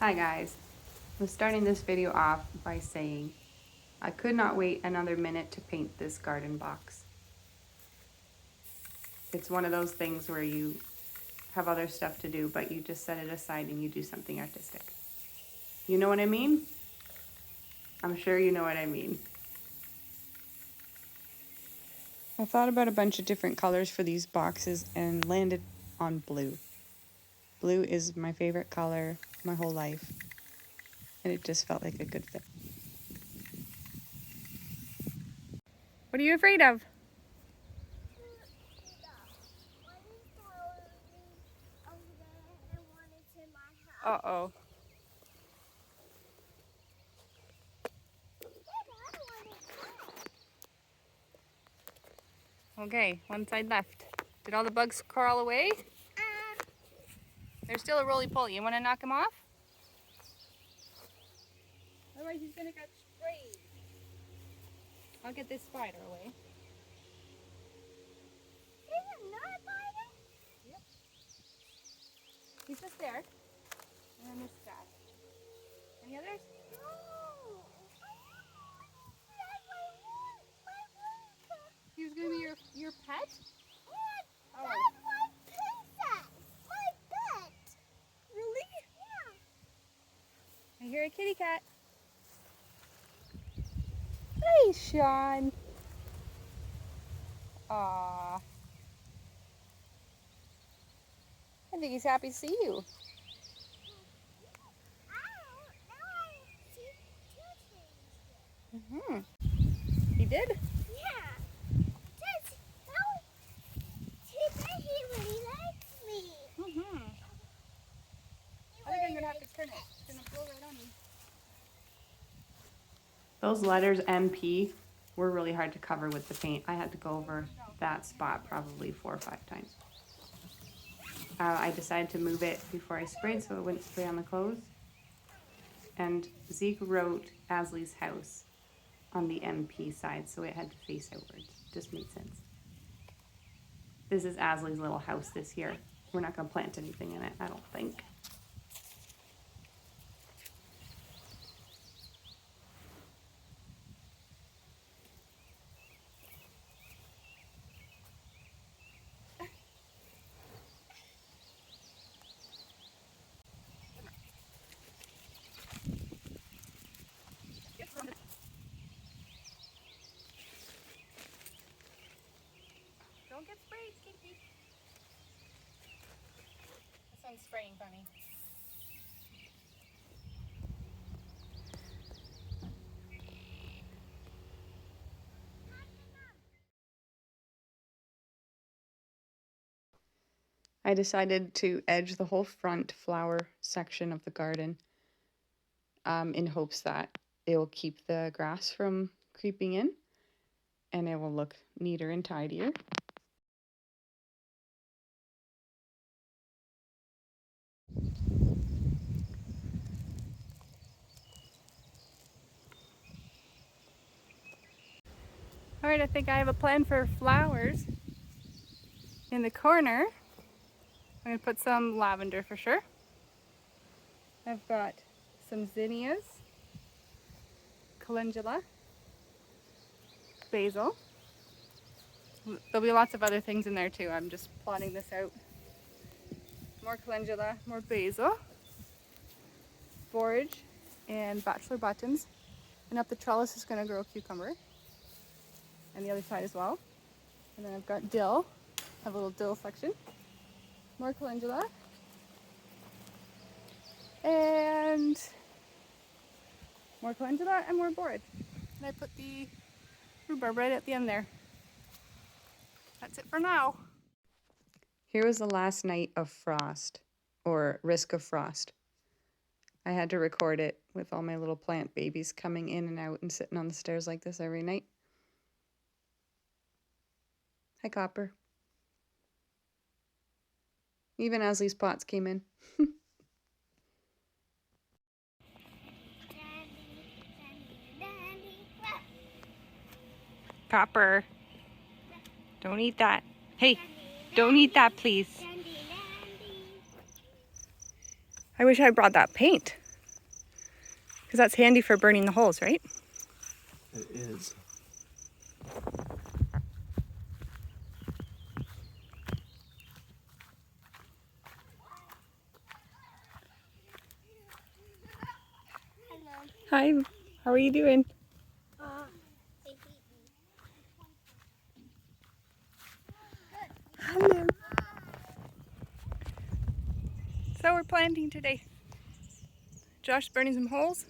Hi guys, I'm starting this video off by saying I could not wait another minute to paint this garden box. It's one of those things where you have other stuff to do, but you just set it aside and you do something artistic. You know what I mean? I'm sure you know what I mean. I thought about a bunch of different colors for these boxes and landed on blue. Blue is my favorite color my whole life, and it just felt like a good fit. What are you afraid of? Uh-oh. Okay, one side left. Did all the bugs crawl away? There's still a roly-poly. You want to knock him off? Otherwise he's going to get sprayed. I'll get this spider away. There's another spider? Yep. He's just there. And then this guy. Any others? No. He was going to be your pet? That's my princess. My pet. Really? Yeah. I hear a kitty cat. Hey, Sean. Aww. I think he's happy to see you. He did? Yeah. He really likes me. I think I'm going to have to turn it. It's going to blow right on me. Those letters MP were really hard to cover with the paint. I had to go over that spot probably 4 or 5 times. I decided to move it before I sprayed so it wouldn't spray on the clothes. And Zeke wrote Asley's house on the MP side, so it had to face outwards. Just made sense. This is Asley's little house this year. We're not going to plant anything in it, I don't think. Don't get sprayed, Kinky. This one's spraying funny. I decided to edge the whole front flower section of the garden in hopes that it will keep the grass from creeping in and it will look neater and tidier. All right, I think I have a plan for flowers. In the corner, I'm gonna put some lavender for sure. I've got some zinnias, calendula, basil. There'll be lots of other things in there too. I'm just plotting this out. More calendula, more basil, borage, and bachelor buttons. And up the trellis is gonna grow cucumber. And the other side as well. And then I've got dill. I have a little dill section. More calendula. And more calendula and more borage. And I put the rhubarb right at the end there. That's it for now. Here was the last night of frost, or risk of frost. I had to record it with all my little plant babies coming in and out and sitting on the stairs like this every night. Hi, Copper. Even Asley's pots came in. Copper, don't eat that. Hey, don't eat that, please. I wish I brought that paint. Because that's handy for burning the holes, right? It is. Hi, how are you doing? They beat me. Hello. So we're planting today. Josh's burning some holes.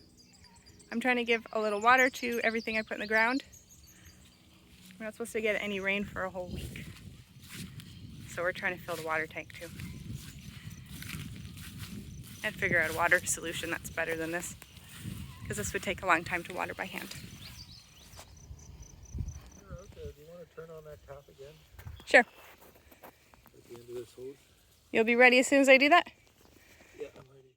I'm trying to give a little water to everything I put in the ground. We're not supposed to get any rain for a whole week. So we're trying to fill the water tank too. And figure out a water solution that's better than this. Because this would take a long time to water by hand. Do you want to turn on that tap again Sure. at the end of this hose? You'll be ready as soon as I do that? Yeah, I'm ready.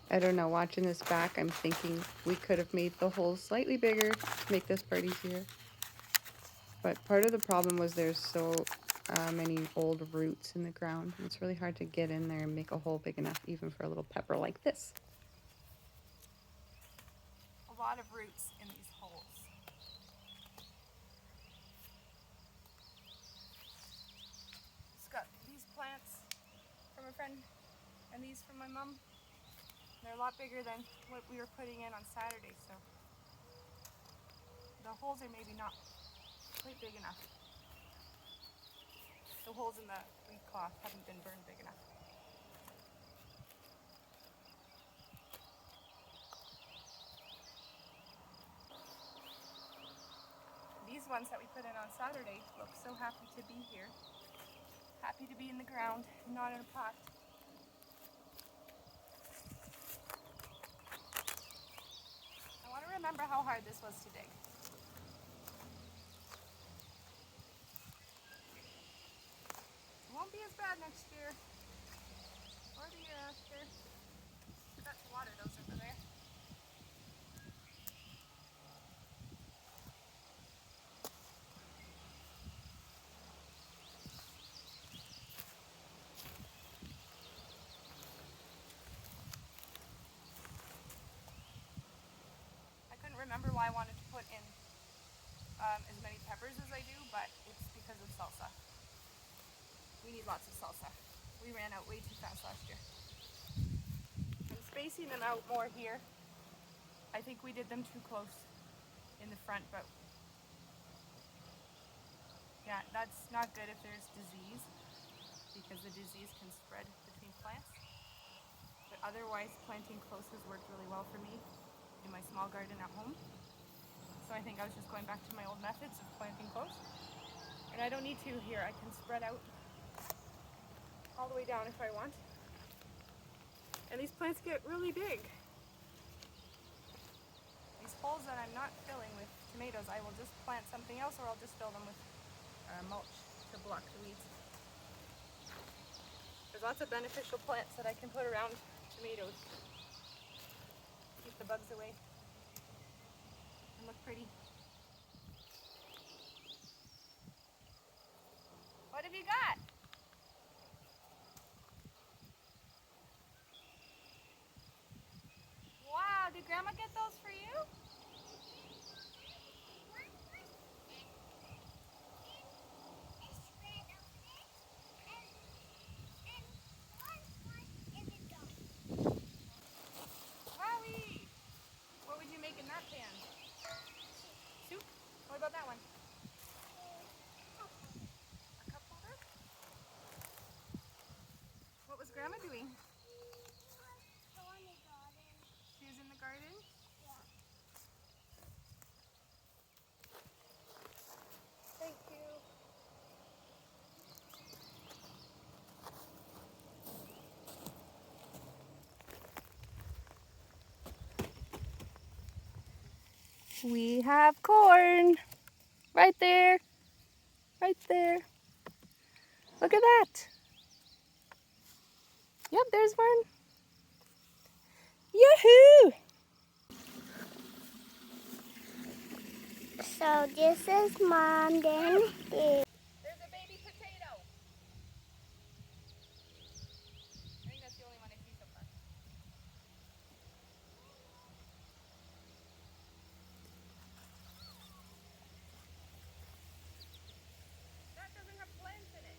I don't know, watching this back, I'm thinking we could have made the holes slightly bigger to make this part easier. But part of the problem was there's so many old roots in the ground. It's really hard to get in there and make a hole big enough even for a little pepper like this. A lot of roots in these holes. Just got these plants from a friend and these from my mom. They're a lot bigger than what we were putting in on Saturday, so the holes are maybe not quite big enough. The holes in the wheat cloth haven't been burned big enough. These ones that we put in on Saturday look so happy to be here. Happy to be in the ground, not in a pot. I want to remember how hard this was to dig. It won't be as bad next year or the year after. Forgot to water those over there. I couldn't remember why I wanted to put in as many peppers as I do, but it's because of salsa. We need lots of salsa. We ran out way too fast last year. I'm spacing them out more here. I think we did them too close in the front, but yeah, that's not good if there's disease, because the disease can spread between plants. But otherwise, planting close has worked really well for me in my small garden at home. So I think I was just going back to my old methods of planting close. And I don't need to here. I can spread out all the way down if I want. And these plants get really big. These holes that I'm not filling with tomatoes, I will just plant something else, or I'll just fill them with mulch to block the weeds. There's lots of beneficial plants that I can put around tomatoes. Keep the bugs away and look pretty. What have you got? Wow, did Grandma get those for you? Wowie! What would you make in that pan? Soup? What about that one? A cup holder? What was Grandma doing? She was in the garden? Thank you. We have corn. Right there. Right there. Look at that. Yep, there's one. Yoo-hoo! So this is Mom, then this. There's a baby potato. I think that's the only one I see so far. That doesn't have plants in it.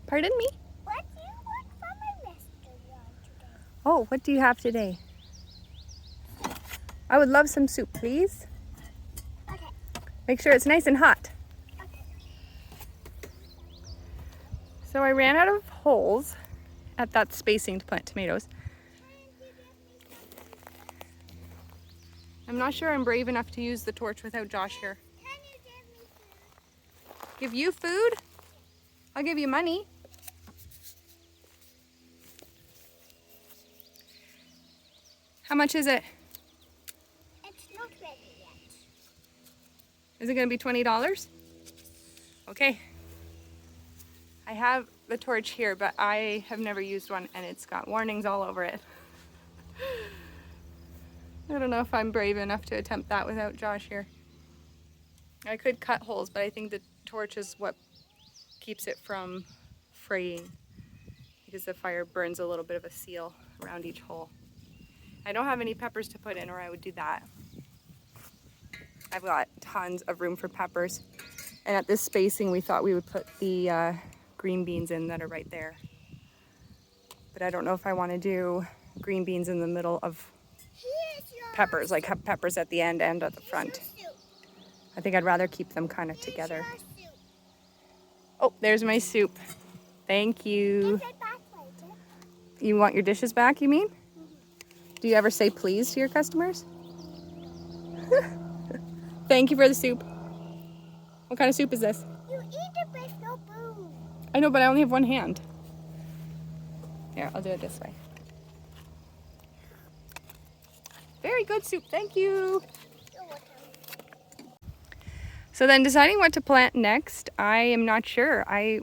Pardon me? What do you want from my restaurant today? Oh, what do you have today? I would love some soup, please. Okay. Make sure it's nice and hot. Okay. So I ran out of holes at that spacing to plant tomatoes. I'm not sure I'm brave enough to use the torch without Josh here. Can you give me food? Give you food? I'll give you money. How much is it? It's not ready yet. Is it going to be $20? Okay. I have the torch here, but I have never used one and it's got warnings all over it. I don't know if I'm brave enough to attempt that without Josh here. I could cut holes, but I think the torch is what keeps it from fraying because the fire burns a little bit of a seal around each hole. I don't have any peppers to put in or I would do that. I've got tons of room for peppers. And at this spacing we thought we would put the green beans in that are right there. But I don't know if I want to do green beans in the middle of Here's your peppers, like have peppers at the end and at the Here's front. your soup. I think I'd rather keep them kind of together. Here's your soup. Oh, there's my soup. Thank you. Give it back later. You want your dishes back, you mean? Do you ever say please to your customers? Thank you for the soup. What kind of soup is this? You eat it with no spoon. I know, but I only have one hand. Here, I'll do it this way. Very good soup, thank you. You're welcome. So then deciding what to plant next, I am not sure. I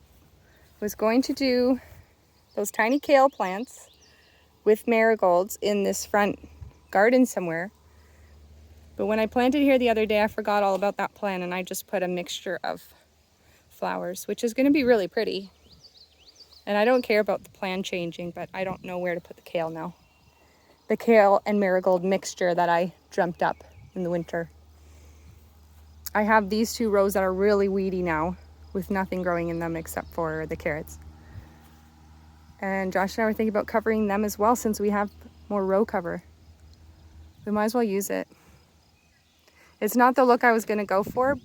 was going to do those tiny kale plants with marigolds in this front garden somewhere. But when I planted here the other day, I forgot all about that plan and I just put a mixture of flowers, which is going to be really pretty. And I don't care about the plan changing, but I don't know where to put the kale now. The kale and marigold mixture that I dreamt up in the winter. I have these two rows that are really weedy now with nothing growing in them except for the carrots. And Josh and I were thinking about covering them as well since we have more row cover. We might as well use it. It's not the look I was going to go for,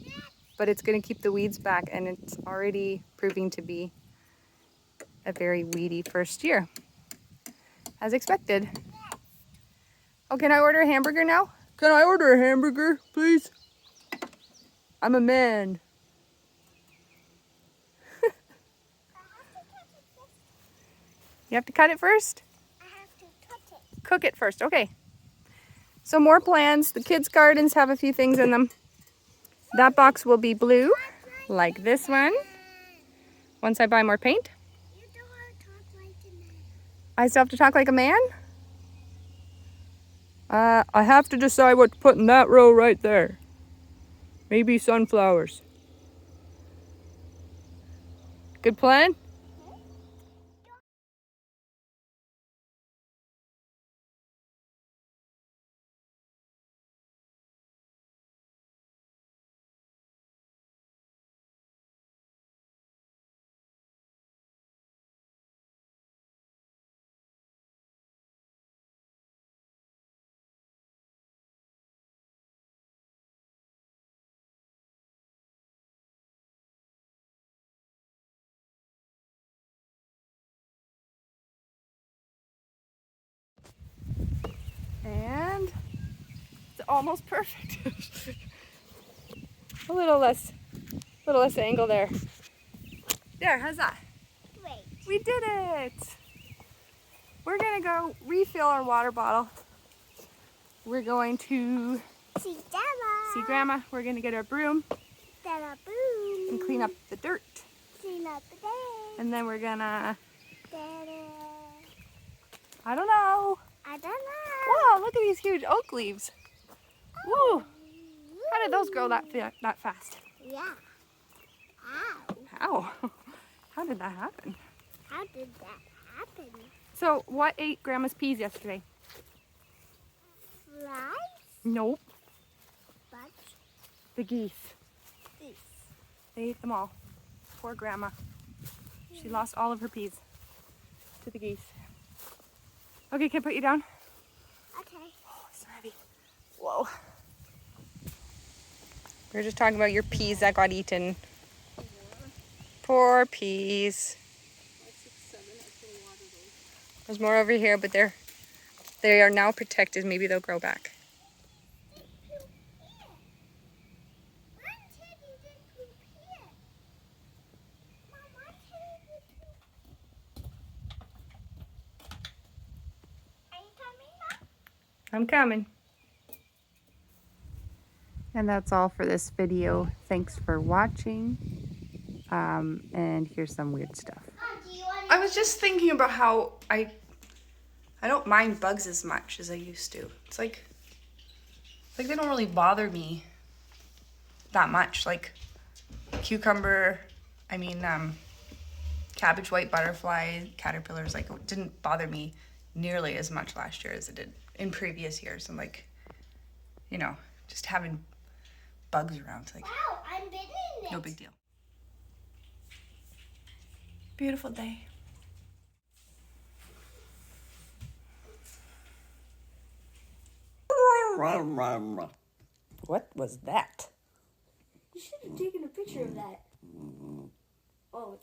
but it's going to keep the weeds back and it's already proving to be a very weedy first year. As expected. Oh, can I order a hamburger now? Can I order a hamburger, please? I'm a man. You have to cut it first? I have to cut it. Cook it first, okay. So more plants. The kids' gardens have a few things in them. That box will be blue, like this one. Once I buy more paint. You don't have to talk like a man. I still have to talk like a man? I have to decide what to put in that row right there. Maybe sunflowers. Good plan? And it's almost perfect. a little less angle there. There, how's that? Wait. We did it! We're gonna go refill our water bottle. We're going to See Grandma. see Grandma. We're gonna get our broom Da-da boom. and clean up the dirt. Clean up the day. And then we're gonna, Da-da. I don't know. I don't know. Wow, look at these huge oak leaves. Woo! How did those grow that fast? Yeah. Ow. How? How did that happen? How did that happen? So, what ate Grandma's peas yesterday? Flies? Nope, Bugs? the geese. Geese. They ate them all. Poor Grandma. She lost all of her peas to the geese. Okay, can I put you down? Okay. Oh, it's so heavy. Whoa. We were just talking about your peas that got eaten. Poor peas. There's more over here, but they are now protected. Maybe they'll grow back. I'm coming. And that's all for this video. Thanks for watching. And here's some weird stuff. I was just thinking about how I don't mind bugs as much as I used to. It's like they don't really bother me that much. Like cucumber, cabbage white butterfly, caterpillars, like it didn't bother me nearly as much last year as it did in previous years. And like, just having bugs around, like Wow, I'm bidding it. no big deal. Beautiful day. What was that? You should have taken a picture of that. Oh.